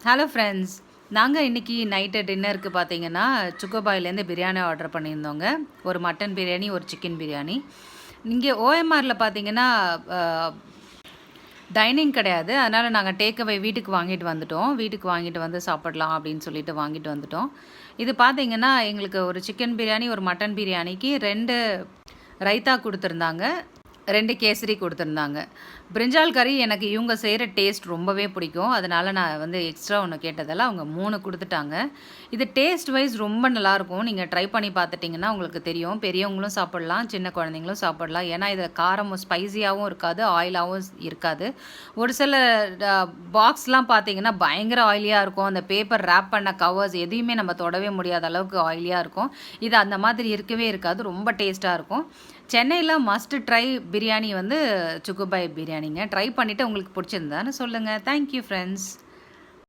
Hello friends, நாங்கள் இன்றைக்கி night டின்னருக்கு பார்த்தீங்கன்னா சுக்கோபாயிலேருந்து பிரியாணி ஆர்டர் பண்ணியிருந்தோங்க. ஒரு மட்டன் பிரியாணி, ஒரு சிக்கன் பிரியாணி. இங்கே ஓஎம்ஆரில் பார்த்தீங்கன்னா டைனிங் கிடையாது. அதனால் நாங்கள் டேக்அவே வீட்டுக்கு வாங்கிட்டு வந்துட்டோம். வீட்டுக்கு வாங்கிட்டு வந்து சாப்பிடலாம் அப்படின்னு சொல்லிட்டு வாங்கிட்டு வந்துட்டோம். இது பார்த்தீங்கன்னா எங்களுக்கு ஒரு சிக்கன் பிரியாணி, ஒரு மட்டன் பிரியாணிக்கு 2 ரைத்தா கொடுத்துருந்தாங்க, 2 கேசரி கொடுத்துருந்தாங்க. பிரிஞ்சால் கறி எனக்கு இவங்க செய்கிற டேஸ்ட் ரொம்பவே பிடிக்கும். அதனால் நான் வந்து எக்ஸ்ட்ரா ஒன்று கேட்டதால் அவங்க 3 கொடுத்துட்டாங்க. இது டேஸ்ட் வைஸ் ரொம்ப நல்லாயிருக்கும். நீங்கள் ட்ரை பண்ணி பார்த்துட்டிங்கன்னா உங்களுக்கு தெரியும். பெரியவங்களும் சாப்பிட்லாம், சின்ன குழந்தைங்களும் சாப்பிட்லாம். ஏன்னா இது காரமும் ஸ்பைஸியாகவும் இருக்காது, ஆயிலாகவும் இருக்காது. ஒரு சில பாக்ஸ்லாம் பார்த்தீங்கன்னா பயங்கர ஆயிலியாக இருக்கும். அந்த பேப்பர் ரேப் பண்ண கவர்ஸ் எதையுமே நம்ம தொடவே முடியாத அளவுக்கு ஆயிலியாக இருக்கும். இது அந்த மாதிரி இருக்கவே இருக்காது. ரொம்ப டேஸ்ட்டாக இருக்கும். சென்னையில் மஸ்ட் ட்ரை பிரியாணி வந்து சுக்குபாய் பிரியாணிங்க. ட்ரை பண்ணிவிட்டு உங்களுக்கு பிடிச்சிருந்தான்னு சொல்லுங்கள். Thank you friends.